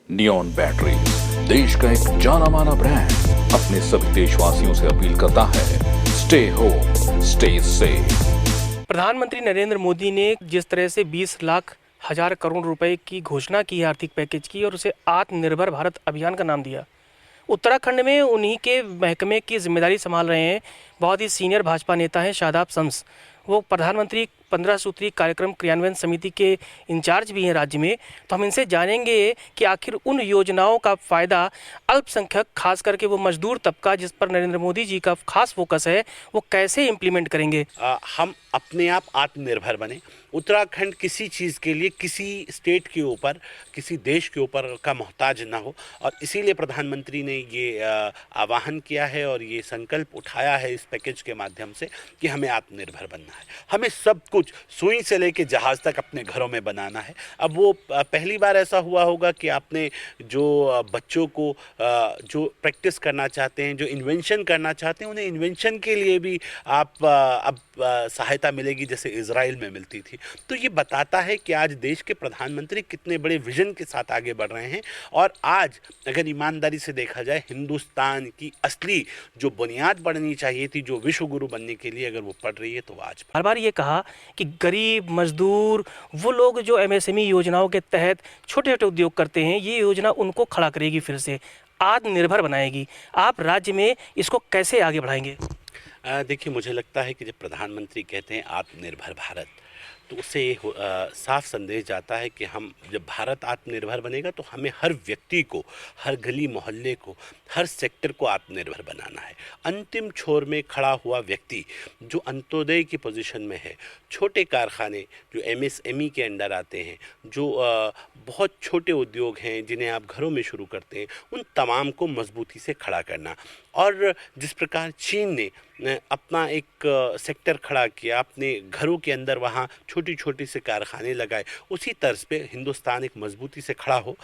Neon battery, देश का एक जाना माना ब्रांड, अपने सभी देशवासियों से अपील करता है, स्टे होम, स्टे सेफ। प्रधानमंत्री नरेंद्र मोदी ने जिस तरह से 20 लाख हजार करोड़ रुपए की घोषणा की है आर्थिक पैकेज की, और उसे आत्मनिर्भर भारत अभियान का नाम दिया। उत्तराखंड में उन्हीं के महकमे की जिम्मेदारी संभाल रहे हैं बहुत ही सीनियर भाजपा नेता हैं शादाब शम्स। वो प्रधानमंत्री 15 सूत्री कार्यक्रम क्रियान्वयन समिति के इंचार्ज भी हैं राज्य में। तो हम इनसे जानेंगे कि आखिर उन योजनाओं का फ़ायदा अल्पसंख्यक, खास करके वो मजदूर तबका जिस पर नरेंद्र मोदी जी का खास फोकस है, वो कैसे इम्प्लीमेंट करेंगे। हम अपने आप आत्मनिर्भर बने। उत्तराखंड किसी चीज़ के लिए किसी स्टेट के ऊपर, किसी देश के ऊपर का मोहताज ना हो, और इसीलिए प्रधानमंत्री ने ये आह्वान किया है और ये संकल्प उठाया है इस पैकेज के माध्यम से कि हमें आत्मनिर्भर बनना है। हमें सब कुछ सुई से लेके जहाज़ तक अपने घरों में बनाना है। अब वो पहली बार ऐसा हुआ होगा कि आपने जो बच्चों को जो प्रैक्टिस करना चाहते हैं, जो इन्वेंशन करना चाहते हैं, उन्हें इन्वेंशन के लिए भी आप अब सहायता मिलेगी जैसे इजराइल में मिलती थी। तो ये बताता है कि आज देश के प्रधानमंत्री कितने बड़े विजन के साथ आगे बढ़ रहे हैं। और आज अगर ईमानदारी से देखा जाए, हिंदुस्तान की असली जो बुनियाद बढ़नी चाहिए थी, जो विश्व गुरु बनने के लिए, अगर वो पड़ रही है तो आज हर बार ये कहा कि गरीब मजदूर, वो लोग जो एमएसएमई योजनाओं के तहत छोटे छोटे उद्योग करते हैं, ये योजना उनको खड़ा करेगी, फिर से आत्मनिर्भर बनाएगी। आप राज्य में इसको कैसे आगे बढ़ाएंगे? देखिए, मुझे लगता है कि जब प्रधानमंत्री कहते हैं आत्मनिर्भर भारत, तो उससे साफ संदेश जाता है कि हम जब भारत आत्मनिर्भर बनेगा तो हमें हर व्यक्ति को, हर गली मोहल्ले को, हर सेक्टर को आत्मनिर्भर बनाना है। अंतिम छोर में खड़ा हुआ व्यक्ति जो अंत्योदय की पोजीशन में है, छोटे कारखाने जो एमएसएमई के अंडर आते हैं, जो बहुत छोटे उद्योग हैं जिन्हें आप घरों में शुरू करते हैं, उन तमाम को मजबूती से खड़ा करना। और जिस प्रकार चीन ने अपना एक सेक्टर खड़ा किया, अपने घरों के अंदर वहाँ छोटी छोटी से कारखाने लगाए, उसी तर्ज पे हिंदुस्तान एक मजबूती से खड़ा हो।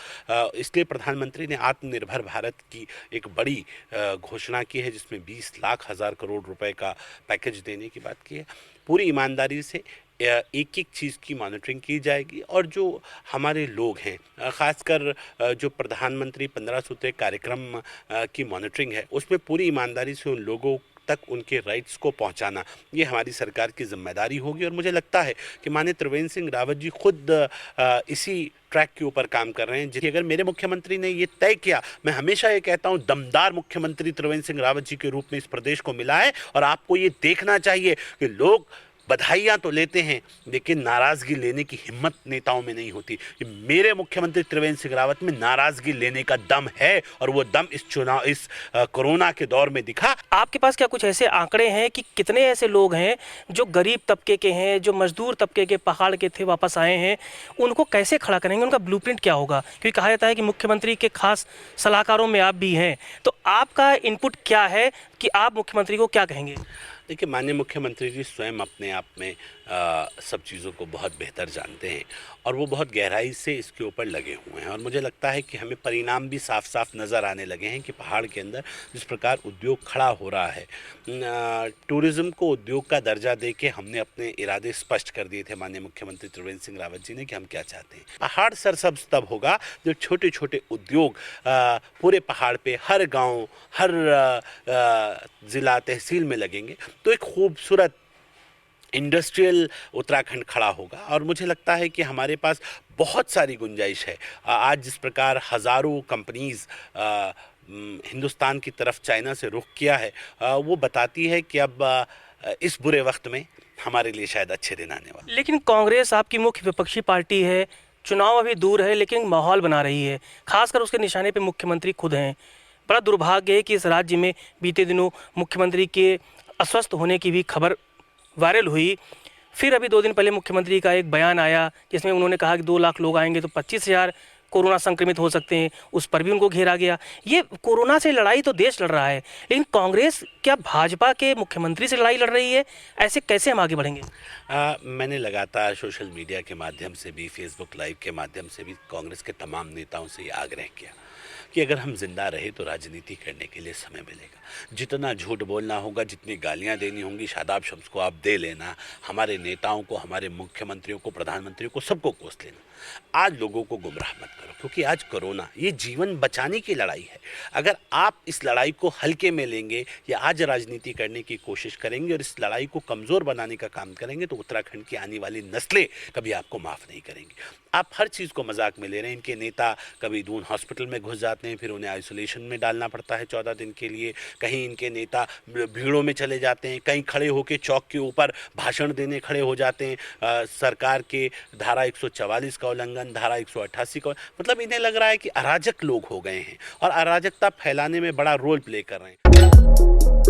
इसलिए प्रधानमंत्री ने आत्मनिर्भर भारत की एक बड़ी घोषणा की है, जिसमें 20 लाख हजार करोड़ रुपए का पैकेज देने की बात की है। पूरी ईमानदारी से एक एक चीज़ की मॉनिटरिंग की जाएगी, और जो हमारे लोग हैं, ख़ासकर जो प्रधानमंत्री 15 सूत्री कार्यक्रम की मॉनिटरिंग है, उसमें पूरी ईमानदारी से उन लोगों तक उनके राइट्स को पहुंचाना, ये हमारी सरकार की जिम्मेदारी होगी। और मुझे लगता है कि माननीय त्रिवेंद्र सिंह रावत जी खुद इसी ट्रैक के ऊपर काम कर रहे हैं। जिसे अगर मेरे मुख्यमंत्री ने ये तय किया, मैं हमेशा ये कहता हूँ, दमदार मुख्यमंत्री त्रिवेंद्र सिंह रावत जी के रूप में इस प्रदेश को मिला है। और आपको ये देखना चाहिए कि लोग बधाइयाँ तो लेते हैं, लेकिन नाराज़गी लेने की हिम्मत नेताओं में नहीं होती। कि मेरे मुख्यमंत्री त्रिवेंद्र सिंह रावत में नाराज़गी लेने का दम है, और वो दम इस कोरोना के दौर में दिखा। आपके पास क्या कुछ ऐसे आंकड़े हैं कि कितने ऐसे लोग हैं जो गरीब तबके के हैं, जो मजदूर तबके के, पहाड़ के थे, वापस आए हैं, उनको कैसे खड़ा करेंगे? उनका ब्लूप्रिंट क्या होगा? क्योंकि कहा जाता है कि मुख्यमंत्री के खास सलाहकारों में आप भी हैं, तो आपका इनपुट क्या है कि आप मुख्यमंत्री को क्या कहेंगे? देखिए, माननीय मुख्यमंत्री जी स्वयं अपने आप में सब चीज़ों को बहुत बेहतर जानते हैं, और वो बहुत गहराई से इसके ऊपर लगे हुए हैं। और मुझे लगता है कि हमें परिणाम भी साफ साफ नज़र आने लगे हैं कि पहाड़ के अंदर जिस प्रकार उद्योग खड़ा हो रहा है, टूरिज़्म को उद्योग का दर्जा दे के हमने अपने इरादे स्पष्ट कर दिए थे माननीय मुख्यमंत्री त्रिवेंद्र सिंह रावत जी ने, कि हम क्या चाहते हैं। पहाड़ सरसब्ज तब होगा जब छोटे छोटे उद्योग पूरे पहाड़ पे, हर गाँव, हर ज़िला तहसील में लगेंगे, तो एक खूबसूरत इंडस्ट्रियल उत्तराखंड खड़ा होगा। और मुझे लगता है कि हमारे पास बहुत सारी गुंजाइश है। आज जिस प्रकार हज़ारों कंपनीज़ हिंदुस्तान की तरफ चाइना से रुख किया है, वो बताती है कि अब इस बुरे वक्त में हमारे लिए शायद अच्छे दिन आने वाले। लेकिन कांग्रेस आपकी मुख्य विपक्षी पार्टी है, चुनाव अभी दूर है, लेकिन माहौल बना रही है, खासकर उसके निशाने पे मुख्यमंत्री खुद हैं। बड़ा दुर्भाग्य है कि इस राज्य में बीते दिनों मुख्यमंत्री के अस्वस्थ होने की भी खबर वायरल हुई। फिर अभी 2 दिन पहले मुख्यमंत्री का एक बयान आया जिसमें उन्होंने कहा कि 2 लाख लोग आएंगे तो 25,000 कोरोना संक्रमित हो सकते हैं, उस पर भी उनको घेरा गया। ये कोरोना से लड़ाई तो देश लड़ रहा है, लेकिन कांग्रेस क्या भाजपा के मुख्यमंत्री से लड़ाई लड़ रही है? ऐसे कैसे हम आगे बढ़ेंगे? मैंने लगातार सोशल मीडिया के माध्यम से भी, फेसबुक लाइव के माध्यम से भी कांग्रेस के तमाम नेताओं से ये आग्रह किया कि अगर हम जिंदा रहे तो राजनीति करने के लिए समय मिलेगा। जितना झूठ बोलना होगा, जितनी गालियां देनी होंगी, शादाब शम्स को आप दे लेना, हमारे नेताओं को, हमारे मुख्यमंत्रियों को, प्रधानमंत्रियों को, सबको कोस लेना। आज लोगों को गुमराह मत करो, क्योंकि आज कोरोना ये जीवन बचाने की लड़ाई है। अगर आप इस लड़ाई को हल्के में लेंगे या आज राजनीति करने की कोशिश करेंगे और इस लड़ाई को कमज़ोर बनाने का काम करेंगे तो उत्तराखंड की आने वाली नस्लें कभी आपको माफ़ नहीं करेंगी। आप हर चीज़ को मजाक में ले रहे हैं। इनके नेता कभी दून हॉस्पिटल में घुस जाते हैं, फिर उन्हें आइसोलेशन में डालना पड़ता है 14 दिन के लिए। कहीं इनके नेता भीड़ों में चले जाते हैं, कहीं खड़े होकर चौक के ऊपर भाषण देने खड़े हो जाते हैं। सरकार के धारा 144 का उल्लंघन, धारा 188 का, मतलब इन्हें लग रहा है कि अराजक लोग हो गए हैं और अराजकता फैलाने में बड़ा रोल प्ले कर रहे हैं।